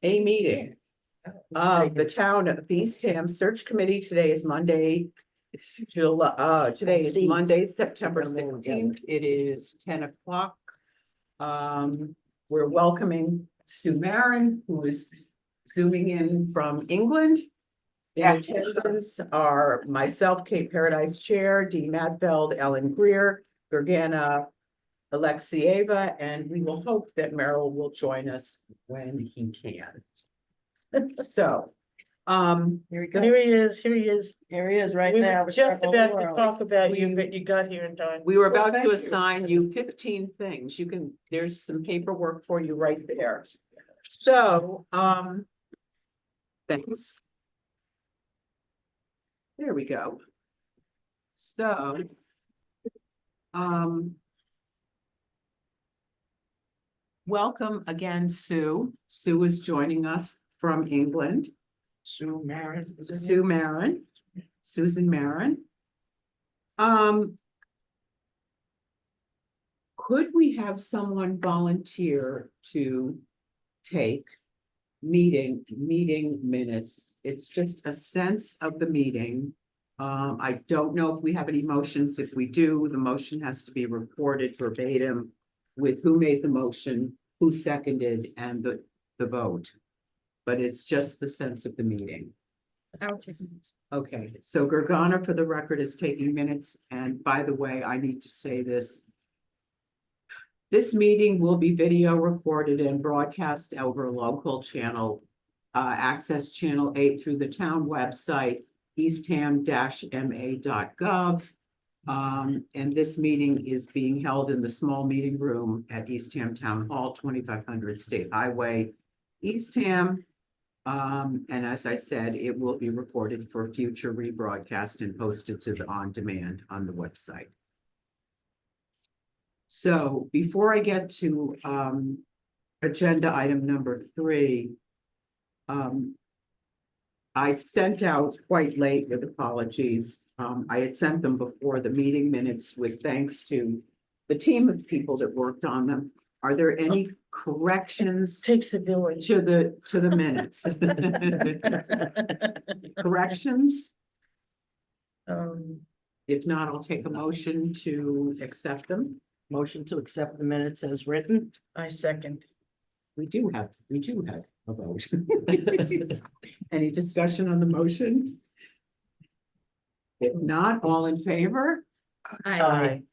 a meeting of the town of Eastham Search Committee. Today is Monday, today is Monday, September 16th. It is 10 o'clock. We're welcoming Sue Maren, who is zooming in from England. In attendance are myself, Kate Paradise Chair, Dee Madfeld, Ellen Greer, Gergana Alexieva, and we will hope that Merrill will join us when he can. So, Here we go. Here he is, here he is. Here he is right We now. were just about to talk about you, but you got here in time. we were about thank to you. assign you 15 things. You can, there's some paperwork for you right there. So, thanks. There we go. So, welcome again, Sue. Sue is joining us from England. Sue Maren. Sue Maren, Susan Maren. Could we have someone volunteer to take meeting minutes? It's just a sense of the meeting. I don't know if we have any motions. If we do, the motion has to be recorded verbatim with who made the motion, who seconded, and the vote. But it's just the sense of the meeting. Okay, so Gergana, for the record, is taking minutes. And by the way, I need to say this. This meeting will be video recorded and broadcast over a local channel, access channel 8 through the town website, eastham-ma.gov. And this meeting is being held in the small meeting room at Eastham Town Hall, 2500 State Highway, Eastham. And as I said, it will be recorded for future rebroadcast and posted to the on-demand on the website. So before I get to agenda item number 3, I sent out quite late with apologies. I had sent them before the meeting minutes with thanks to the team of people that worked on them. Are there any corrections Takes a village. to the minutes? Corrections? If not, I'll take a motion to accept them. Motion to accept the minutes as written. I second. We do have a vote. Any discussion on the motion? If not, all in favor? Aye.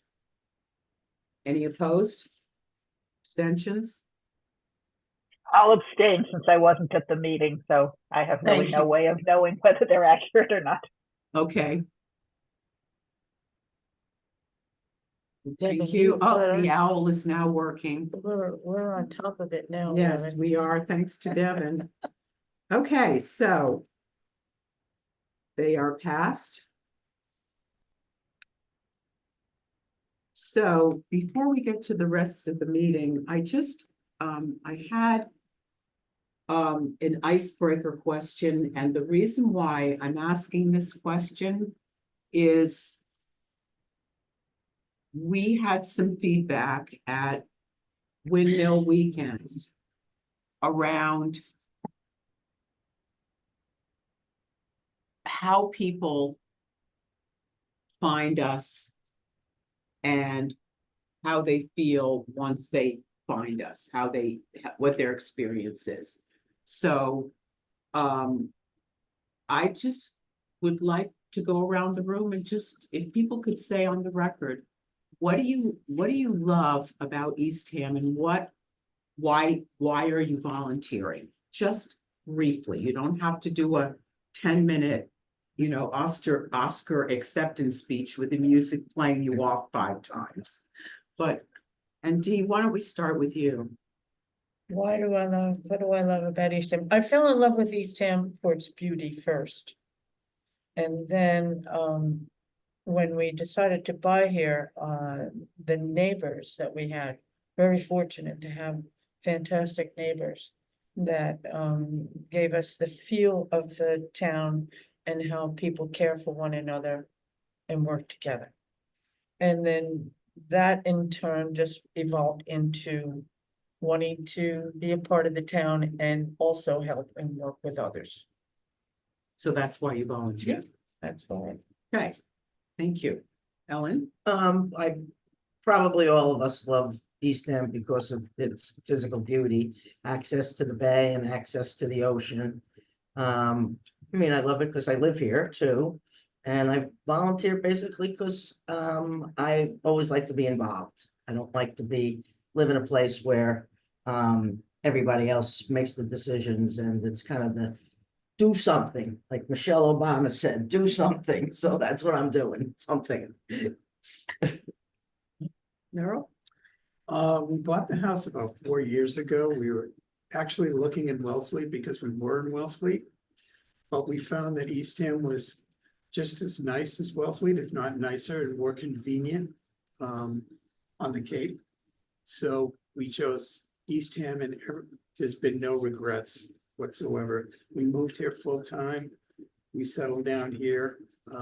Any opposed? Abstentions? I'll abstain since I wasn't at the meeting, so I have really Thank no you. way of knowing whether they're accurate or not. Okay, Devin, thank you. Oh, better. the owl is now working. We're on top of it now. Yes, Devin. we are, thanks to Devin. Okay, so they are passed. So before we get to the rest of the meeting, I just, I had an icebreaker question, and the reason why I'm asking this question is we had some feedback at Windmill Weekend around how people find us and how they feel once they find us, what their experience is. So, I just would like to go around the room and just, if people could say on the record, what do you love about Eastham, and why are you volunteering? Just briefly, you don't have to do a 10-minute, Oscar acceptance speech with the music playing you off 5 times. But, and Dee, why don't we start with you? What do I love about Eastham? I fell in love with Eastham for its beauty first. And then, when we decided to buy here, the neighbors that we had, very fortunate to have fantastic neighbors that gave us the feel of the town and how people care for one another and work together. And then that in turn just evolved into wanting to be a part of the town and also help and work with others. So that's why you volunteer. That's why. Okay, thank you. Ellen? I, probably all of us love Eastham because of its physical beauty, access to the bay and access to the ocean. I mean, I love it because I live here too. And I volunteer basically because I always like to be involved. I don't like to live in a place where everybody else makes the decisions, and it's kind of the do something, like Michelle Obama said, do something. So that's what I'm doing, something. Meryl? We bought the house about 4 years ago. We were actually looking in Wellfleet because we were in Wellfleet. But we found that Eastham was just as nice as Wellfleet, if not nicer and more convenient on the Cape. So we chose Eastham, and there's been no regrets whatsoever. We moved here full time. We settled down here,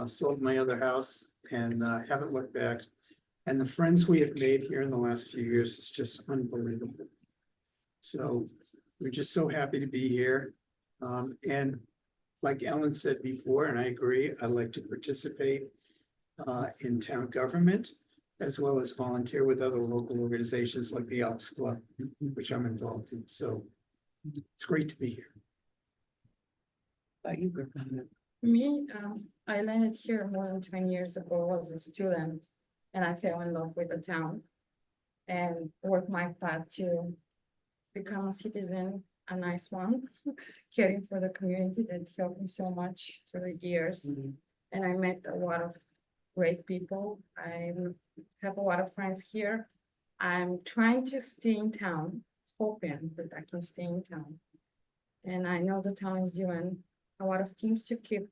sold my other house, and haven't looked back. And the friends we have made here in the last few years is just unbelievable. So we're just so happy to be here. And like Ellen said before, and I agree, I'd like to participate in town government, as well as volunteer with other local organizations like the Elks Club, which I'm involved in. So it's great to be here. You were gonna- Me, I landed here more than 20 years ago as a student, and I fell in love with the town and worked my path to become a citizen, a nice one, caring for the community that helped me so much through the years. And I met a lot of great people. I have a lot of friends here. I'm trying to stay in town, hoping that I can stay in town. And I know the town is doing a lot of things to keep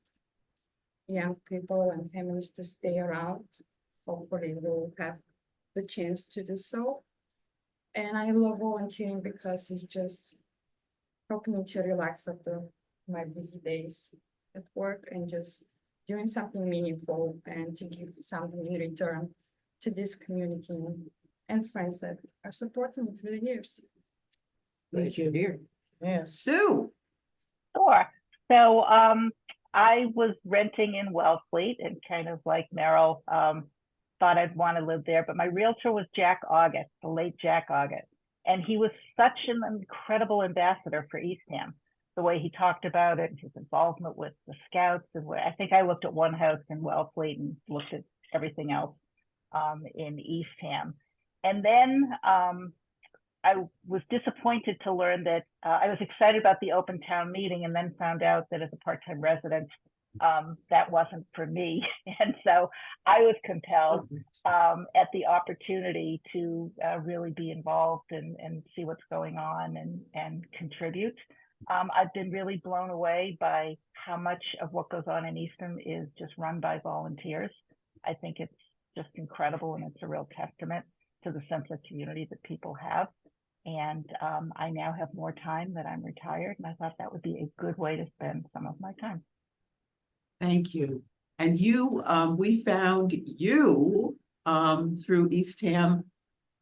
young people and families to stay around. Hopefully we'll have the chance to do so. And I love volunteering because it's just helping me to relax after my busy days at work and just doing something meaningful and to give something in return to this community and friends that are supporting me through the years. Glad you're here. Yes. Sue? Sure. So I was renting in Wellfleet and kind of like Meryl, thought I'd want to live there, but my realtor was Jack August, the late Jack August. And he was such an incredible ambassador for Eastham, the way he talked about it, his involvement with the scouts. And I think I looked at one house in Wellfleet and looked at everything else in Eastham. And then I was disappointed to learn that I was excited about the open town meeting and then found out that as a part-time resident, that wasn't for me. And so I was compelled at the opportunity to really be involved and see what's going on and contribute. I've been really blown away by how much of what goes on in Eastham is just run by volunteers. I think it's just incredible, and it's a real testament to the sense of community that people have. And I now have more time that I'm retired, and I thought that would be a good way to spend some of my time. Thank you. And you, we found you through Eastham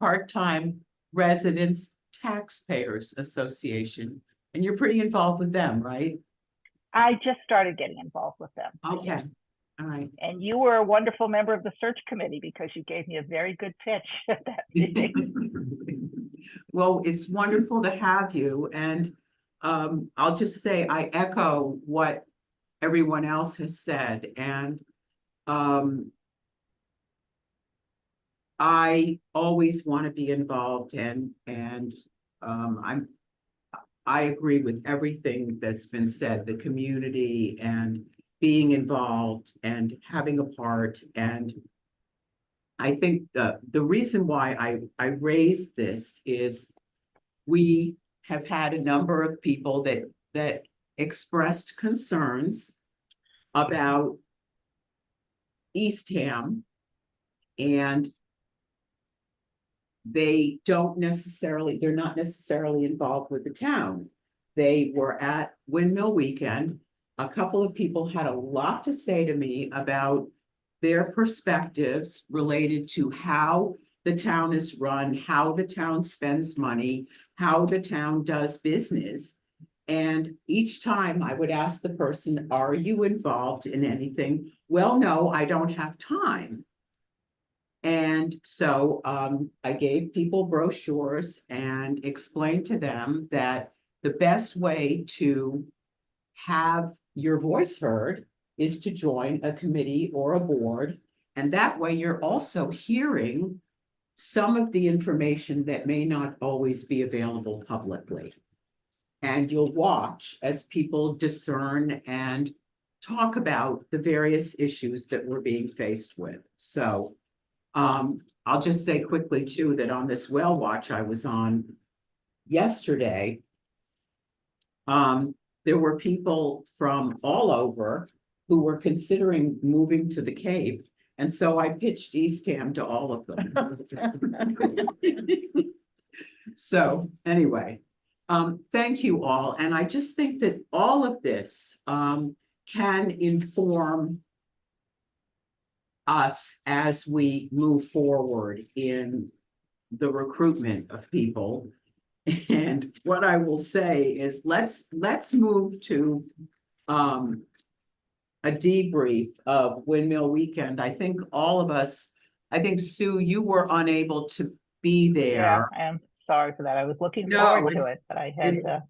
Part-Time Residents Taxpayers Association. And you're pretty involved with them, right? I just started getting involved with them. Okay, all right. And you were a wonderful member of the search committee because you gave me a very good pitch at that meeting. Well, it's wonderful to have you. And I'll just say I echo what everyone else has said. And I always want to be involved, and I agree with everything that's been said, the community and being involved and having a part. And I think the reason why I raised this is we have had a number of people that expressed concerns about Eastham, and they're not necessarily involved with the town. They were at Windmill Weekend. A couple of people had a lot to say to me about their perspectives related to how the town is run, how the town spends money, how the town does business. And each time I would ask the person, are you involved in anything? Well, no, I don't have time. And so I gave people brochures and explained to them that the best way to have your voice heard is to join a committee or a board. And that way you're also hearing some of the information that may not always be available publicly. And you'll watch as people discern and talk about the various issues that we're being faced with. So I'll just say quickly too, that on this whale watch I was on yesterday, there were people from all over who were considering moving to the Cape. And so I pitched Eastham to all of them. So anyway, thank you all. And I just think that all of this can inform us as we move forward in the recruitment of people. And what I will say is let's move to a debrief of Windmill Weekend. I think all of us, I think Sue, you were unable to be Yeah, there. I am sorry for that. I was looking No, forward to it's- it, but I had to.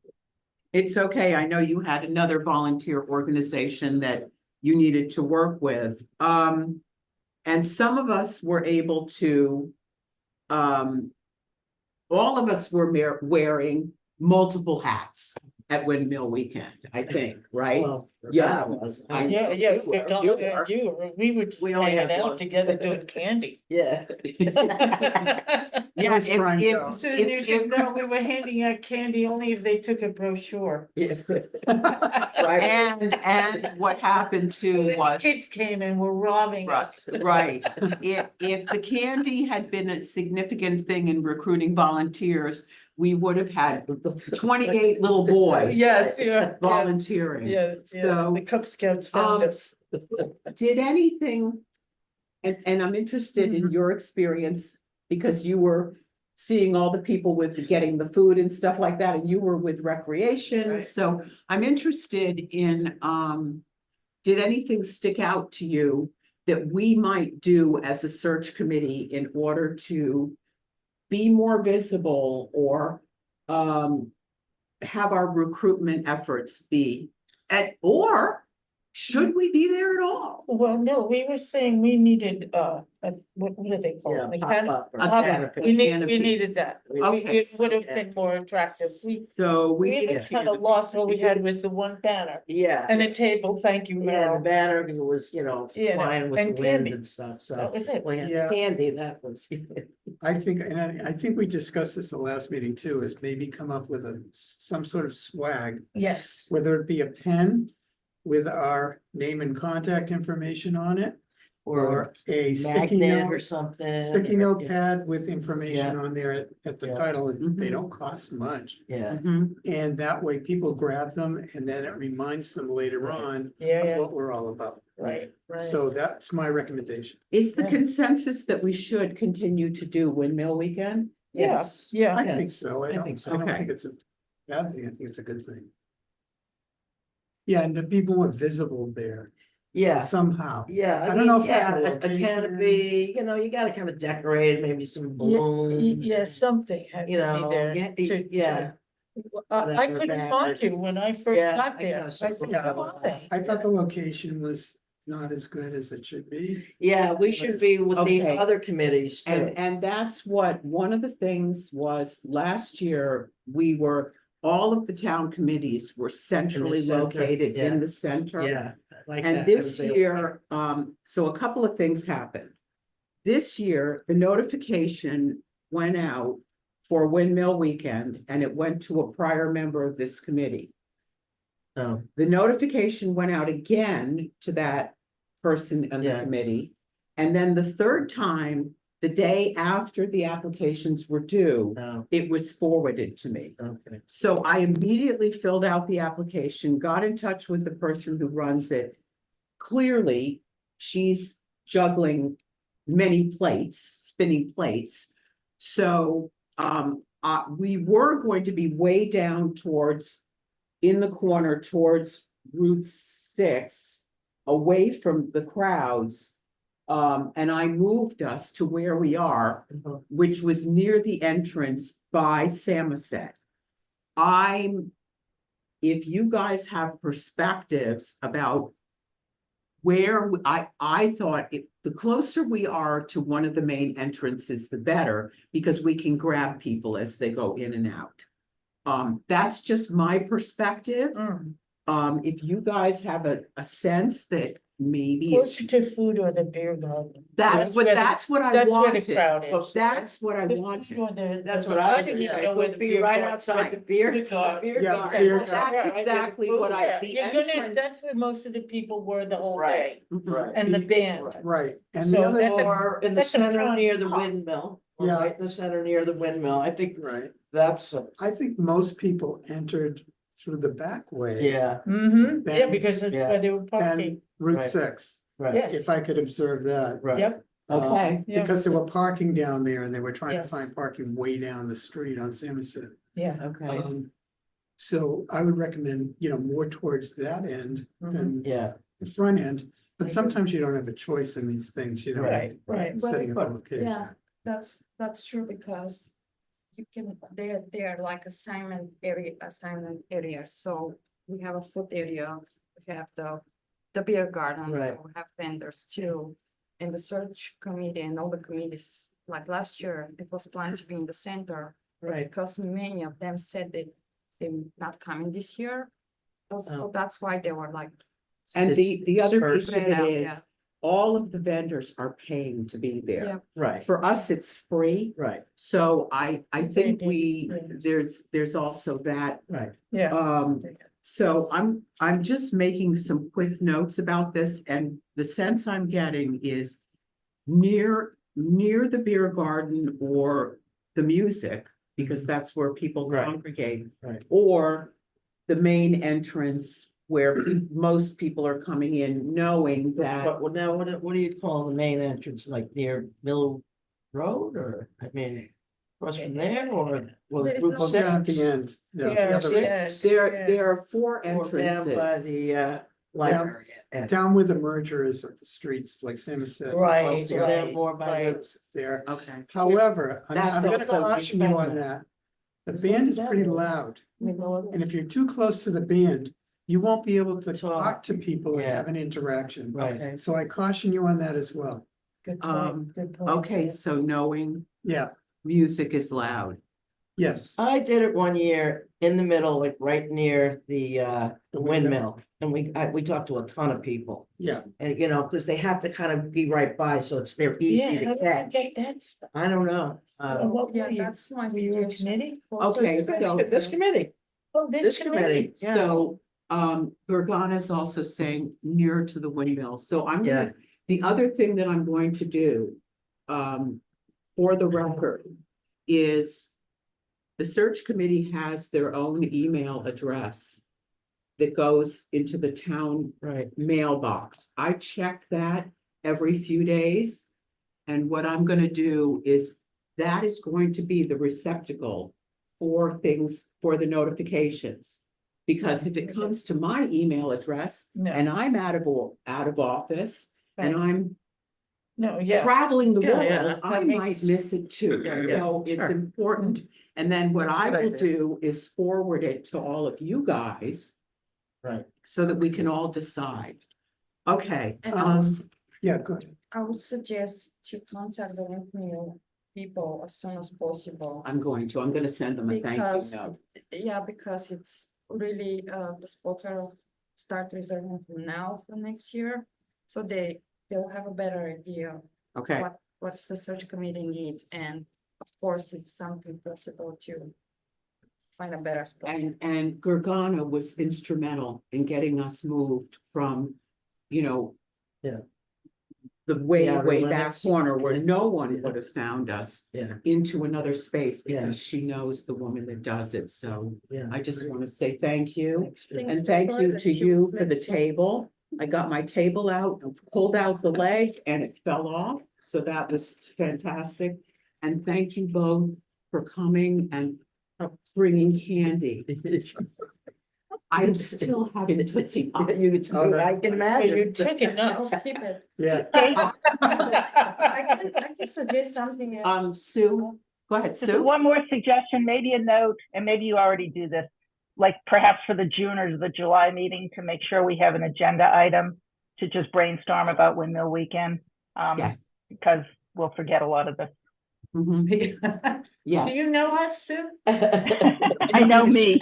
It's okay. I know you had another volunteer organization that you needed to work with. And some of us were able to, all of us were wearing multiple hats at Windmill Weekend, I think, right? Well, Yeah. that was. Yeah, we were just We only hanging had out one. together doing candy. Yeah. Yeah, was trying to go. So you should know, we were handing out candy only if they took a brochure. Right. and what happened too The was. kids came and were robbing us. Right, if the candy had been a significant thing in recruiting volunteers, we would have had 28 little boys. Yes, yeah. Volunteering. Yeah, So, the Cub Scouts found um, us. did anything, and I'm interested in your experience, because you were seeing all the people with getting the food and stuff like that, and you were with recreation, Right. so I'm interested in, did anything stick out to you that we might do as a search committee in order to be more visible or have our recruitment efforts be or should we be there at all? Well, no, we were saying we needed, what do they call Yeah, it? The pop canopy. up or A Pop-up. canopy. We Canopy. needed that. Okay. It would have been more attractive. So We we. even kind of lost, what we had was the one banner Yeah. and a table, thank you, Yeah, the Meryl. banner was, Yeah, flying with and the wind candy. and stuff, so. That was it. Well, yeah, Yeah. candy, that was. I think, and I think we discussed this the last meeting too, is maybe come up with some sort of swag, Yes, whether it be a pen with our name and contact information on it, or a sticky Magnet or note, something. sticky or- notepad with information on there at the Yeah. title, and they Mhm. don't cost much. Yeah, Mhm. And that way people grab them and then it reminds them later Right. on yeah, of yeah, what we're all about. right. So that's my recommendation. Is the Yeah. consensus that we should continue to do Windmill Weekend? Yeah, yes. yeah. I Yeah. think so. I think so. I don't Okay. think it's a bad thing. I think it's a good thing. Yeah, and to be more visible there Yeah, somehow. yeah. I don't know if yeah, it's the a location. canopy, you gotta kind of decorate, maybe some balloons. Yeah, something had to You know, be there. yeah, to- yeah. I whatever couldn't find banners. you when I first Yeah, got I there. kinda I circled said, that "Where are they?" I thought the location was not as good as it should be. Yeah, we should be with the Okay. other committees too. And that's what, one of the things was last year, all of the town committees were centrally center, located yeah. in the center. Yeah. I like And that. this I was able- year, so a couple of things happened. This year, the notification went out for Windmill Weekend, and it went to a prior member of this committee. Oh, The notification went out again to that person on the Yeah. committee. And then the third time, the day after the applications were due, no, it was forwarded to me. okay. So I immediately filled out the application, got in touch with the person who runs it. Clearly, she's juggling many plates, spinning plates. So, we were going to be way down towards, in the corner towards Route 6, away from the crowds. And I moved us to where we are, which was near the entrance by Samoset. If you guys have perspectives about where I thought the closer we are to one of the main entrances, the better, because we can grab people as they go in and out. That's just my perspective. If you guys have a sense that maybe Closer to food or the beer garden. that's what where the- I That's where wanted. the crowd is. That's what I The food wanted. or the- That's the- what I was didn't gonna say, know where the would be beer right garden- outside the beer. Beer garden. Yeah, Okay. beer That's garden. right, That's with the exactly food, what yeah. the You're gonna, entrance. that's where most of the people were the whole Right. day, Right. and the The- band. Right, and So the other that's a- thing, Or in the that's a center front near the spot. windmill, or Yeah. right in the center near the windmill, I think right, that's, I think most people entered through the back way. yeah, Yeah, Then- because that's Yeah. where they were And parking, Route Right. 6, right, yes. if I could observe that. right. Yep, Okay, Yeah. Because they were parking down there and they were trying to Yes. find parking way down the street on Samoset. yeah. okay. So I would recommend, more towards that end than Yeah, the front end. But I sometimes you don't have a choice in these things, Right, right. Setting up a But, location. yeah, that's true because you can, they're like assignment areas, so we have a food area, we have the beer garden, Right. so we have vendors too. And the search committee and all the committees, like last year, it was planned to be in the center. but Right. Because many of them said they're not coming this year. So Oh. that's why they were like, And the other piece of Spread out, it yeah. is, all of the vendors are paying to be Yeah. there. right, For us, it's free, right, so I think Yes. there's also that. right. Yeah. So I'm just making some quick notes about this, and the sense I'm getting is near the beer garden or the music, because that's where people Right. congregate. Right. Or the main entrance where most people are coming in, knowing that. But now, what do you call the main entrance, like near Mill Road, or, I mean, across from there, or? There is Route no- Oh, down at the 6? end. No, the Yeah, other six. end. There are four Or down by entrances. the library. and- Down where the merger is of the streets, like Sam said. Right, So they're right, more by right. the, There. Okay. However, I'm That's gonna also- caution you on that. The band is pretty loud, and if you're too close to the band, you won't be able to talk to people and Yeah. have an interaction. right, Okay. So I caution you on that as well. Good Um, point, good point. Okay, so knowing Yeah, music is loud. yes. I did it one year in the middle, like right near the windmill, and we talked to a ton of people. Yeah, And because they have to kind of be right by, so they're Yeah, easy how to did I catch. get that spot? I don't know, What yeah, were you, that's my were you a suggestion. committee? Okay, so- this committee, Oh, this committee, yeah. So, Gorgana's also saying near to the windmill, so I'm Yeah. gonna, the other thing that I'm going to do. For the record, is. The search committee has their own email address. That goes into the town Right, mailbox. I check that every few days. And what I'm gonna do is, that is going to be the receptacle for things, for the notifications. Because if it comes to my email address No, and I'm out of office and Right. I'm no, yeah, traveling the Yeah, yeah, world, that I makes- might miss it too. Yeah, yeah, So it's sure. important. And then what That's a I good will idea. do is forward it to all of you guys. right. So that we can all decide. Okay, And yeah, good. I would suggest to contact the new people as soon as possible. I'm gonna send them a thank you Because, note. yeah, because it's really, the spots are start reserving from now for next year. So they'll have a better idea Okay, what's the search committee needs, and of course, if something possible to find a better spot. and Gorgana was instrumental in getting us moved from, Yeah. the way The outer back limits. corner where no one Yeah. would have found us Yeah, into another space Yeah. because she knows the woman that does it. So yeah. I just want to say thank you. Thanks. Thanks And to thank her you that to she you was for the flexible. table. I got my table out, and pulled out the leg and it fell off. So that was fantastic. And thank you both for coming and bringing candy. I'm still having the Tootsie Pop. You too, I can Hey, imagine. you're taking I'll notes. keep it. Yeah, I can suggest something else. Sue, go ahead, Just Sue. one more suggestion, maybe a note, and maybe you already do this, like perhaps for the June or the July meeting to make sure we have an agenda item to just brainstorm about Windmill Weekend. Yes. Because we'll forget a lot of this. Mhm. Do you Yes. know us, Sue? I know me.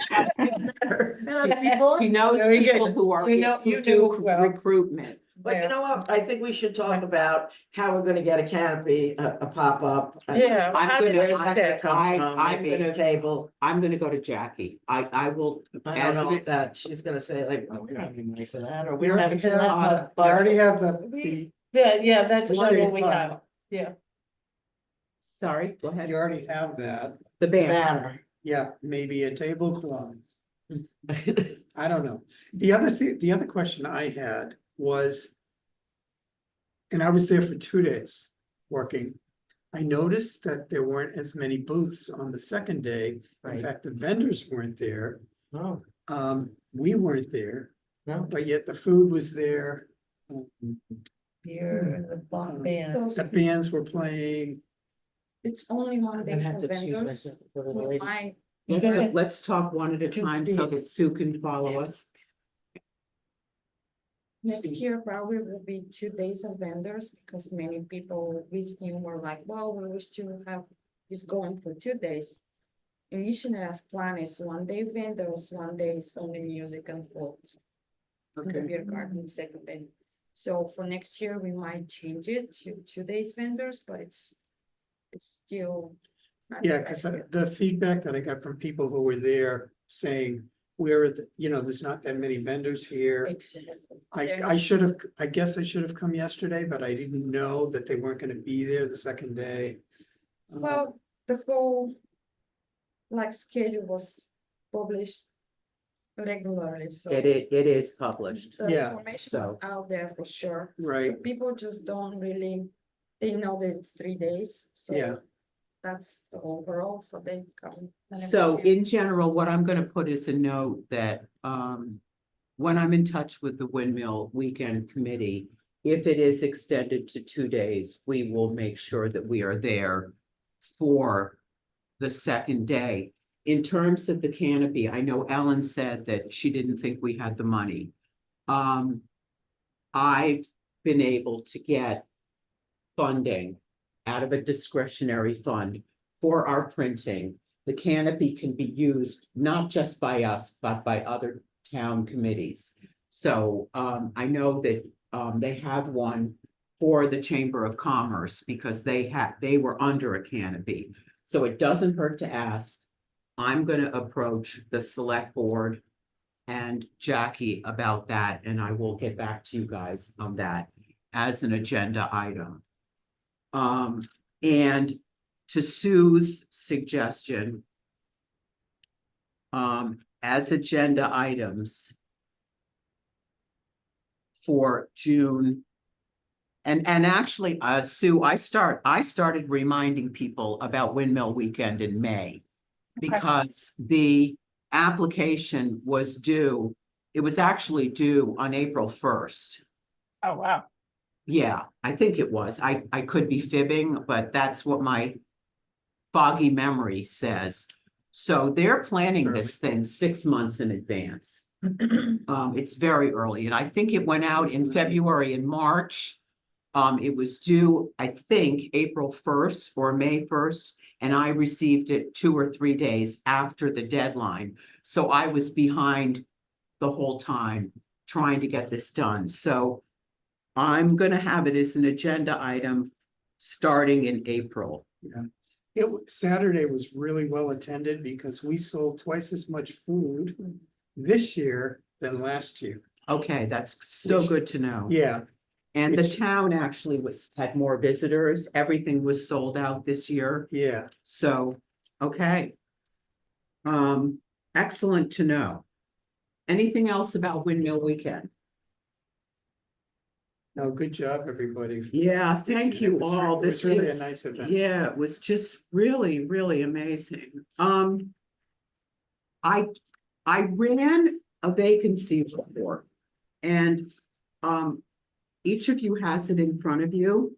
She knows Very good. people who are, We know who you do do well. recruitment. But you know what, I think we should talk about how we're gonna get a canopy, a pop-up. Yeah. I'm how gonna- did Where's that- that gonna come I- from? I'm Maybe a gonna- table. I'm gonna go to Jackie. I will, I as don't know it- that, she's gonna say like, oh, we don't have any money for that, or we we don't have already it in have, that. we already have the, Yeah, that's It's what already we fine. have. Yeah. sorry, go ahead. you already have that. The band. Banner. Yeah, maybe a tablecloth. I don't know. The other question I had was. And I was there for 2 days working. I noticed that there weren't as many booths on the second day. In Right. fact, the vendors weren't there. Oh, We weren't there, no. but yet the food was there. Here, the band. The bands were playing. It's only one I'm day gonna have for to excuse vendors. myself for the We lady. might, Let's talk one at a time so that Sue can follow us. next year probably will be 2 days of vendors because many people visiting were like, well, we wish to have this going for 2 days. Initially, as plan is 1 day vendors, 1 day is only music and food. In the beer garden, second day. So for next year, we might change it to 2 days vendors, but it's still. not Yeah, the because right the feedback that I got from people who were there saying, there's not that many vendors here. Exactly. I should have, I guess I should have come yesterday, but I didn't know that they weren't gonna be there the second day. Well, the whole schedule was published regularly, so. It is published. The Yeah, information was out there for sure. Right, But people just don't really, they know that it's 3 days, so. Yeah. That's the overall, so they come. whenever So they can. in general, what I'm gonna put is a note that, when I'm in touch with the Windmill Weekend Committee, if it is extended to 2 days, we will make sure that we are there for the second day. In terms of the canopy, I know Ellen said that she didn't think we had the money. I've been able to get funding out of a discretionary fund for our printing. The canopy can be used not just by us, but by other town committees. So I know that they have one for the Chamber of Commerce because they were under a canopy. So it doesn't hurt to ask. I'm gonna approach the select board and Jackie about that, and I will get back to you guys on that as an agenda item. And to Sue's suggestion, as agenda items for June. And actually, Sue, I started reminding people about Windmill Weekend in May. Because the application was due, it was actually due on April 1st. Oh, wow. Yeah, I think it was. I could be fibbing, but that's what my foggy memory says. So they're planning this thing 6 months in advance. It's very early, and I think it went out in February and March. It was due, I think, April 1st or May 1st, and I received it 2 or 3 days after the deadline. So I was behind the whole time trying to get this done. So I'm gonna have it as an agenda item starting in April. Saturday was really well attended because we sold twice as much food this year than last year. Okay, that's so good to know. Yeah, And the which- town actually had more visitors. Everything was sold out this year. yeah. So, okay. Excellent to know. Anything else about Windmill Weekend? No, good job, everybody. Yeah, thank It you was all. it was This really a was, nice event. yeah, it was just really, really amazing. I ran a vacancy report and, each of you has it in front of you.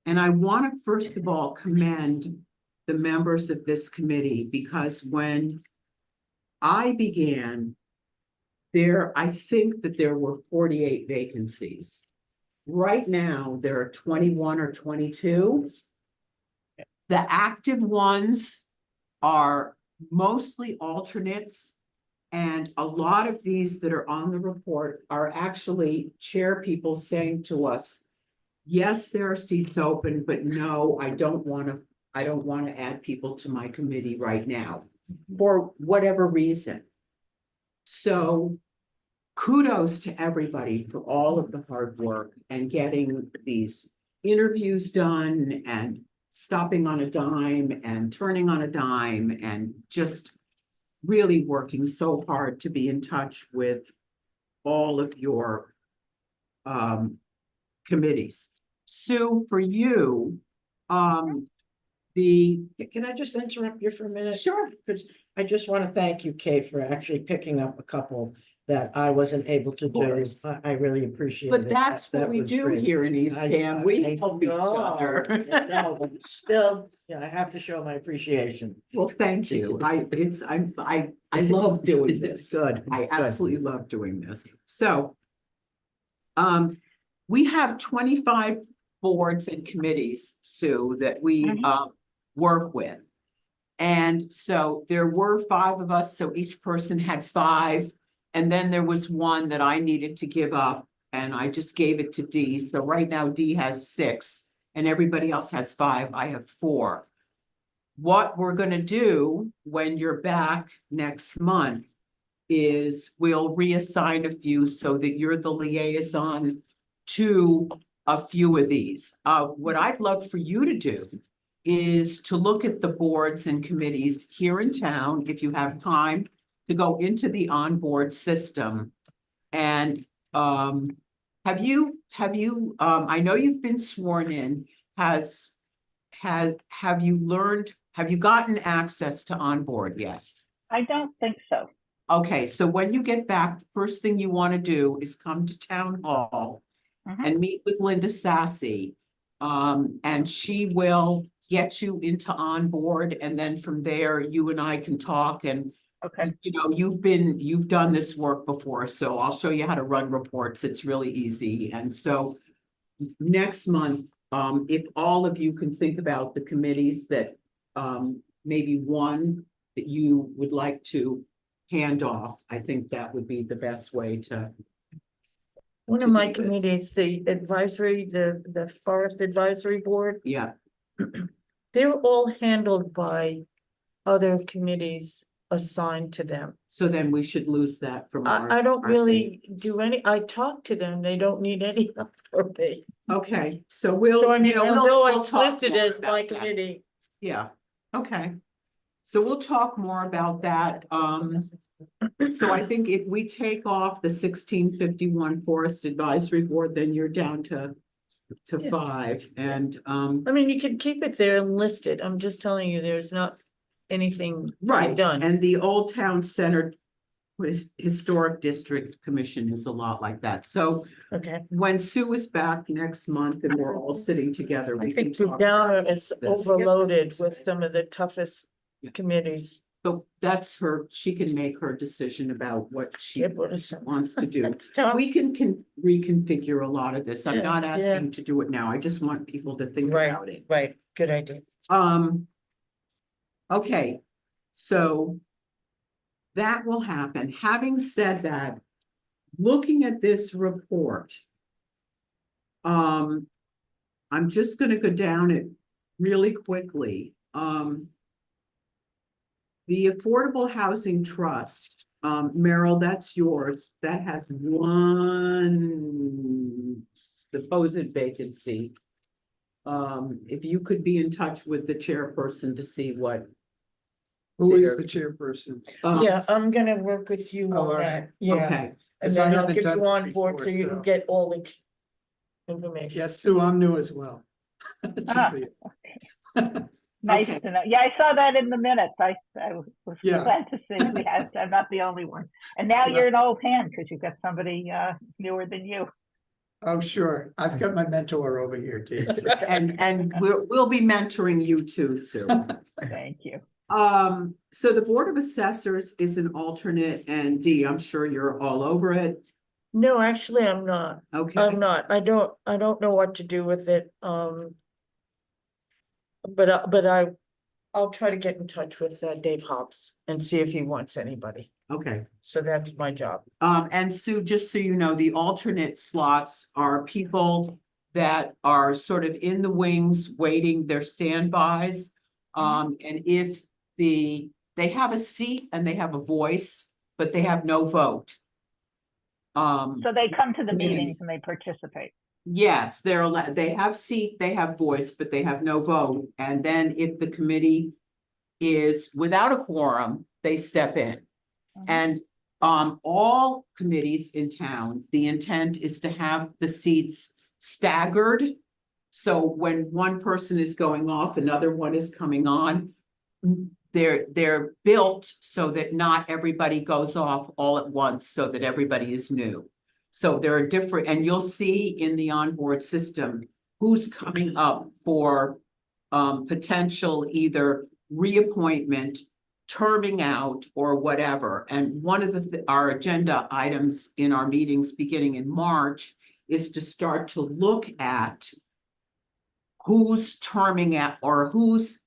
And I want to first of all commend the members of this committee because when I began, I think that there were 48 vacancies. Right now, there are 21 or 22. The active ones are mostly alternates. And a lot of these that are on the report are actually chair people saying to us, yes, there are seats open, but no, I don't want to add people to my committee right now for whatever reason. So kudos to everybody for all of the hard work and getting these interviews done and stopping on a dime and turning on a dime and just really working so hard to be in touch with all of your committees. Sue, for you, Can I just interrupt you for a minute? sure. Because I just want to thank you, Kay, for actually picking up a couple that I wasn't able to do. course. I really appreciate it. But that's That what we was do great. here in Eastham. We help each know, other. I know, but still, yeah, I have to show my appreciation. Well, thank you. I love doing this. Good. I good. absolutely love doing this. So we have 25 boards and committees, Sue, that we work with. And so there were 5 of us, so each person had 5. And then there was one that I needed to give up and I just gave it to Dee. So right now Dee has 6 and everybody else has 5. I have 4. What we're gonna do when you're back next month is we'll reassign a few so that you're the liaison to a few of these. What I'd love for you to do is to look at the boards and committees here in town, if you have time, to go into the onboard system. And have you, I know you've been sworn in, have you gotten access to onboard yet? I don't think so. Okay, so when you get back, the first thing you want to do is come to town hall and meet with Linda Sassy. And she will get you into onboard, and then from there, you and I can talk and Okay, you know, you've done this work before, so I'll show you how to run reports. It's really easy. And so next month, if all of you can think about the committees that maybe one that you would like to hand off, I think that would be the best way to. One to of my do this. committees, the advisory, the Forest Advisory Board, Yeah, they're all handled by other committees assigned to them. so then we should lose that from our. I don't our really do any, I talk to them, they don't need any help from me. thing. Okay, so we'll. So I mean, you know, although we'll it's talk listed more as about my that. committee. Yeah, okay. So we'll talk more about that. So I think if we take off the 1651 Forest Advisory Board, then you're down to Yeah. 5 and I mean, you can keep it there and list it, I'm just telling you, there's not anything to be right, done. and the Old Town Center Historic District Commission is a lot like that. So Okay, when Sue is back next month and we're all sitting together, I we can think talk. Downer is this. overloaded with some of the toughest Yeah. committees. So that's she can make her decision about what she It was- wants to do. It's tough. We can reconfigure a lot of this. I'm Yeah, not yeah. asking to do it now. I just want people to think Right. about it. Right, good idea. Okay, so that will happen. Having said that, looking at this report, I'm just gonna go down it really quickly. The Affordable Housing Trust, Merrill, that's yours. That has one supposed vacancy. If you could be in touch with the chairperson to see what. Who is the chairperson? Yeah, I'm gonna work with you Oh, all on right. that, yeah. Okay, And 'Cause I then I'll haven't get done you this on board before, so you so- can get all the information. Yes, Sue, I'm new as well. Just Ah. so you- Nice Okay. to know. Yeah, I saw that in the minutes. I was Yeah. glad to see we had, I'm not the only one. And now Yeah. you're an old hand because you've got somebody newer than you. Oh, sure. I've got my mentor over here, Casey. And we'll be mentoring you too, Sue. Thank you. So the Board of Assessors is an alternate, and Dee, I'm sure you're all over it. No, actually, I'm not. Okay, I'm not. I don't know what to do with it. But I'll try to get in touch with Dave Hobbs and see if he wants anybody. okay. So that's my job. And Sue, just so you know, the alternate slots are people that are sort of in the wings waiting their standbys. And if they have a seat and they have a voice, but they have no vote. So they come to the Committees. meetings and they participate. Yes, they're allowed, they have seat, they have voice, but they have no vote. And then if the committee is without a quorum, they step in. Mhm. And all committees in town, the intent is to have the seats staggered. So when one person is going off, another one is coming on. They're built so that not everybody goes off all at once, so that everybody is new. So there are different, and you'll see in the onboard system who's coming up for potential either reappointment, terming out, or whatever. And one of our agenda items in our meetings beginning in March is to start to look at who's terming out or whose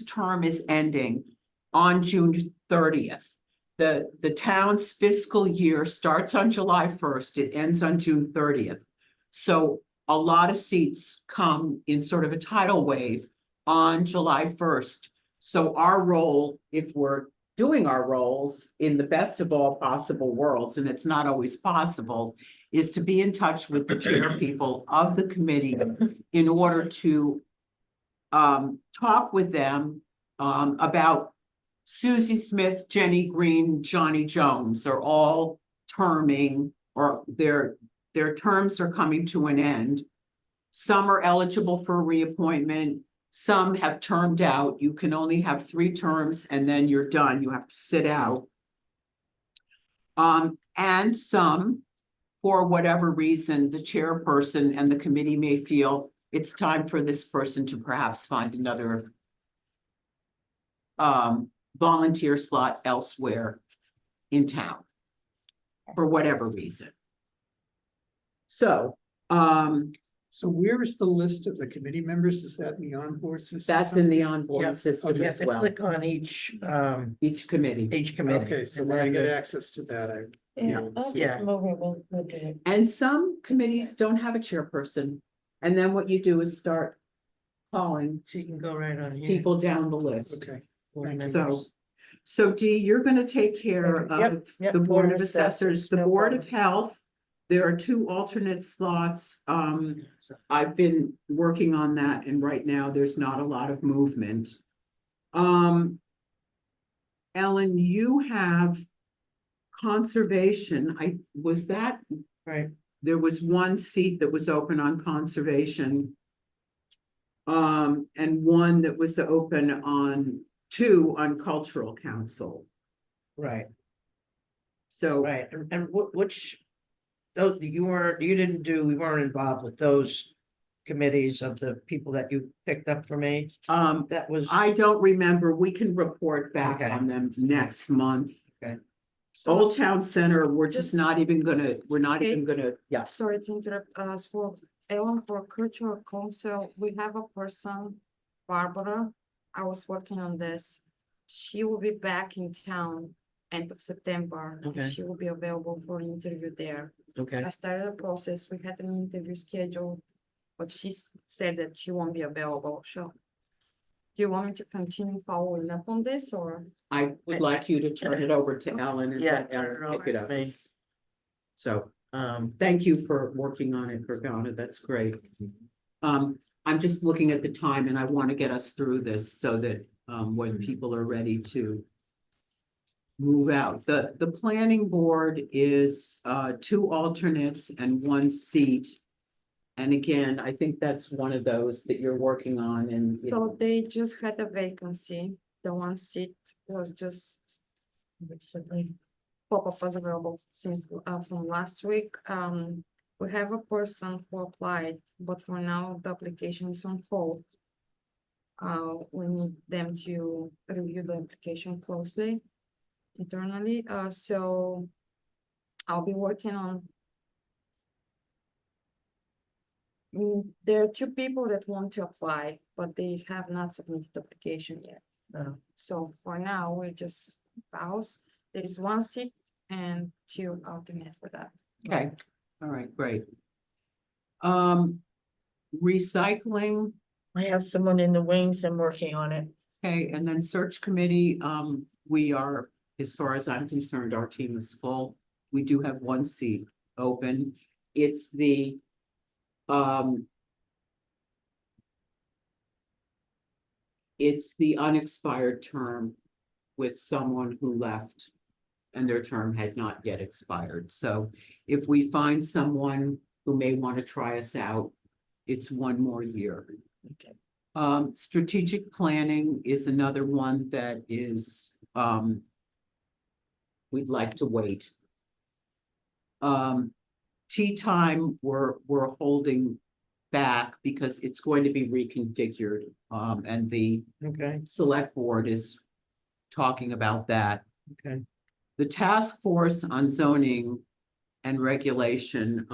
term is ending on June 30th. The town's fiscal year starts on July 1st, it ends on June 30th. So a lot of seats come in sort of a tidal wave on July 1st. So our role, if we're doing our roles in the best of all possible worlds, and it's not always possible, is to be in touch with the chair people of the committee in order to talk with them about Susie Smith, Jenny Green, Johnny Jones are all terming, or their terms are coming to an end. Some are eligible for reappointment. Some have termed out. You can only have 3 terms and then you're done. You have to sit out. And some, for whatever reason, the chairperson and the committee may feel it's time for this person to perhaps find another volunteer slot elsewhere in town for whatever reason. So, So where is the list of the committee members? Is that in the onboard system? that's in the Yeah. onboard system You have as to well, click on each committee. committee. Okay, so and when I then get the- access to that, I. Yeah, I'll Yeah. just come over, we'll do it. And some committees don't have a chairperson. And then what you do is start calling So you can go right on here. people down the list. Okay, board thank you. members. So Dee, you're gonna take care Yep, of yep, the Board of Assessors, the no Board of problem. Health. There are 2 alternate slots. I've been working on that and right now there's not a lot of movement. Ellen, you have conservation. Right, There was 1 seat that was open on conservation. And 1 that was open on 2 on cultural council. right, So, right. And which, those, we weren't involved with those committees of the people that you picked up for me. That was, I don't remember. We can report back Okay. on them next month. Okay. Old Town Center, we're just Just- not even gonna, yeah. Sorry to interrupt us for Ellen for cultural council. We have a person, Barbara. I was working on this. She will be back in town end of September. and Okay. She will be available for an interview there. okay, I started the process. We had an interview scheduled, but she said that she won't be available. So do you want me to continue following up on this or? I would like you to turn it over to Ellen and Yeah, let turn it Ellen pick it over up. to me. So, thank you for working on it, Vergana. That's great. I'm just looking at the time and I want to get us through this so that, when people are ready to move out. The planning board is, 2 alternates and 1 seat. And again, I think that's one of those that you're working on and. So they just had a vacancy, the one seat was just Recently. pop-up was available since from last week. We have a person who applied, but for now, the application is on hold. We need them to review the application closely internally, so I'll be working on. There are two people that want to apply, but they have not submitted the application yet. Oh. So for now, we're just pause. There is one seat and two alternate for that. Okay, all right, great. Recycling, I have someone in the wings and working on it. okay, and then search committee, we are, as far as I'm concerned, our team is full. We do have one seat open. It's the, it's the unexpired term with someone who left and their term had not yet expired. So if we find someone who may want to try us out, it's one more year. Okay. Strategic planning is another one that is, we'd like to wait. Tea time, we're holding back because it's going to be reconfigured. And the Okay, select board is talking about that. okay. The task force on zoning and regulation,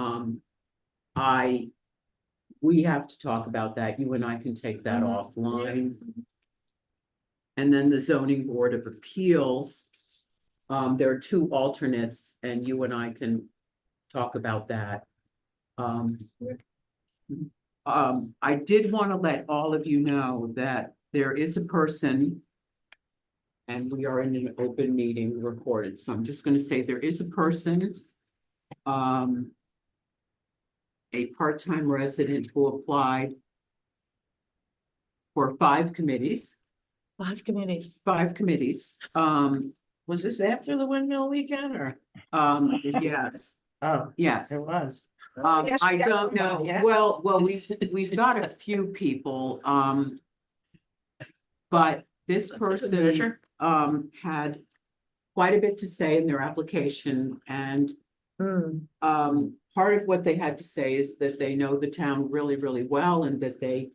we have to talk about that. You and I can take that offline. And then the zoning board of appeals, there are two alternates and you and I can talk about that. I did want to let all of you know that there is a person, and we are in an open meeting recorded, so I'm just going to say there is a person, a part-time resident who applied for 5 committees, 5 committees. 5 committees. Was this after the windmill weekend or? Yes, Oh, yes. it was. Yes, I we got don't know. somebody, yeah. Well, we've got a few people, but this person, measure. had quite a bit to say in their application and, part of what they had to say is that they know the town really, really well and that they,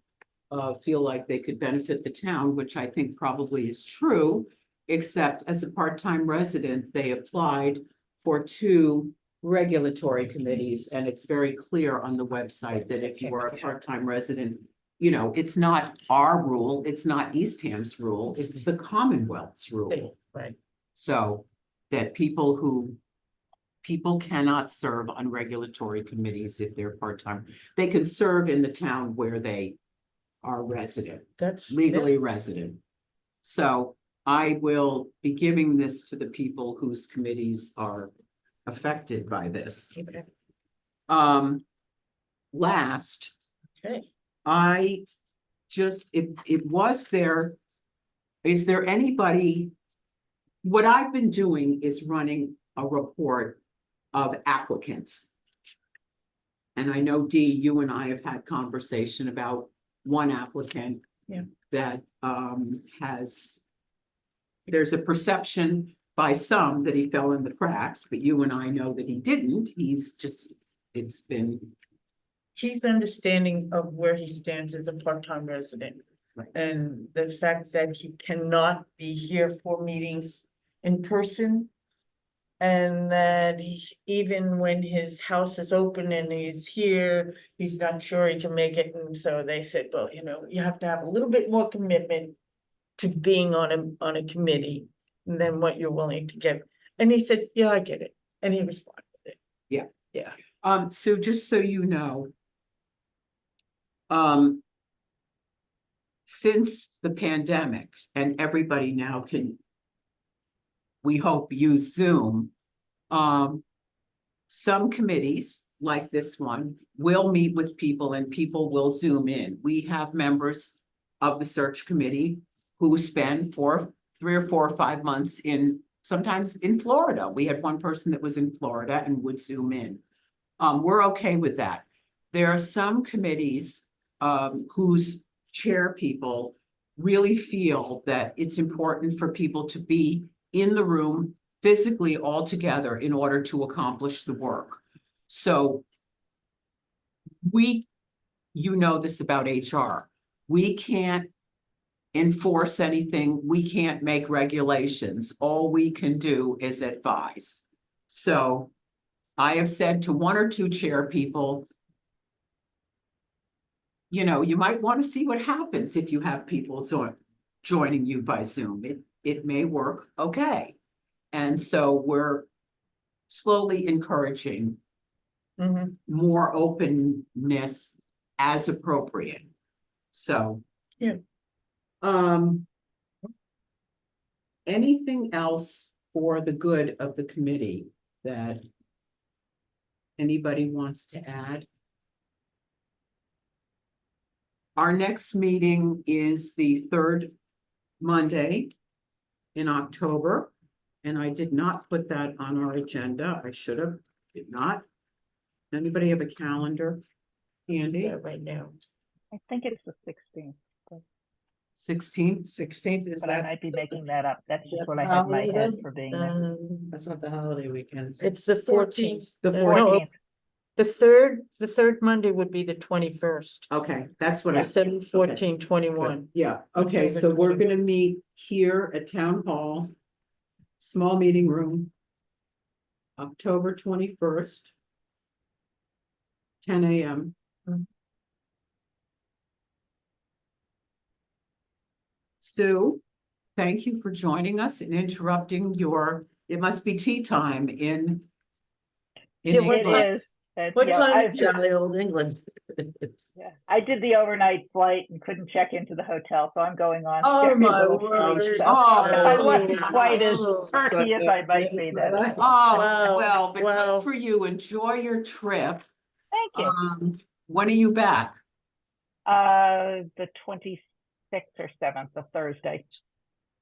feel like they could benefit the town, which I think probably is true, except as a part-time resident, they applied for 2 regulatory committees, and it's very clear on the website that if you are a part-time resident, you know, it's not our rule, it's not Eastham's rule, it's the Commonwealth's rule. Right. So that people cannot serve on regulatory committees if they're part-time. They can serve in the town where they are resident, That's legally resident. So I will be giving this to the people whose committees are affected by this. Okay. Last, Okay. I just, it was there. Is there anybody? What I've been doing is running a report of applicants. And I know Dee, you and I have had conversation about one applicant. Yeah. That there's a perception by some that he fell in the cracks, but you and I know that he didn't. He's just, it's been. He's understanding of where he stands as a part-time resident. Right. And the fact that he cannot be here for meetings in person. And that even when his house is open and he's here, he's not sure he can make it. And so they said, well, you know, you have to have a little bit more commitment to being on a committee than what you're willing to give. And he said, yeah, I get it. And he responded with it. Yeah. Yeah. So just so you know. Since the pandemic and everybody now can, we hope, use Zoom. Some committees, like this one, will meet with people and people will Zoom in. We have members of the search committee who spend 3 or 4 or 5 months sometimes in Florida. We had one person that was in Florida and would Zoom in. We're okay with that. there are some committees whose chair people really feel that it's important for people to be in the room physically all together in order to accomplish the work. So you know this about HR, we can't enforce anything, we can't make regulations, all we can do is advise. So I have said to one or two chair people, you know, you might want to see what happens if you have people joining you by Zoom. It may work okay. And so we're slowly encouraging Mhm. more openness as appropriate. So. Yeah. Anything else for the good of the committee that anybody wants to add? Our next meeting is the third Monday in October, and I did not put that on our agenda. I should have, did not. Anybody have a calendar handy? Yeah, right now. I think it's the 16th, 16th? 16th is but I that, might be making that up. That's Is just that what I had in my holiday? head for being there. that's not the holiday weekend. It's the 14th. The No, 14th. the third Monday would be the 21st. Okay, that's what I. 7, 14, 21. Yeah, okay, October so we're 20. gonna meet here at Town Hall. Small meeting room. October 21st. 10 a.m. Mm. Sue, thank you for joining us and interrupting it must be tea time in. Yeah, what It time- is. what Yeah, time I've- is Jolly old England. yeah, I did the overnight flight and couldn't check into the hotel, so I'm going on. Oh, very my little word. sleep, so Oh, I wasn't quite as oh, perky as I might be then. Oh, Wow, well, but wow. good for you. Enjoy your trip. Thank you. When are you back? The 26th or 7th, the Thursday.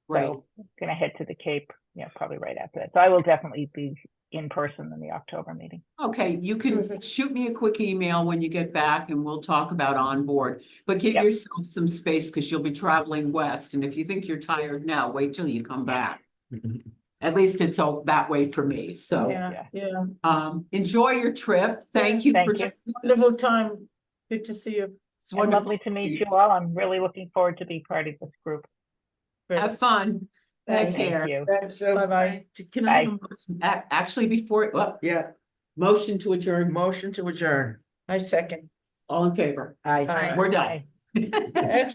Right. So gonna head to the Cape, probably right after that. So I will definitely be in person in the October meeting. Okay, you can shoot me a quick email when you get back and we'll talk about on board. But give Yep. yourself some space because you'll be traveling west. And if you think you're tired now, wait till you come back. At least it's all that way for me. So Yeah, yeah. enjoy your trip. Thank you Thank for you. joining Wonderful us. time. Good to see you. It's And wonderful lovely to see meet you. you all. I'm really looking forward to be part of this group. Have fun. Take Thanks. care. Thank you. Thanks, so, Bye-bye. Can I have a motion? Actually, before, yeah, motion to adjourn, motion to adjourn. I second. all in favor? Aye. Aye. We're done. Bye.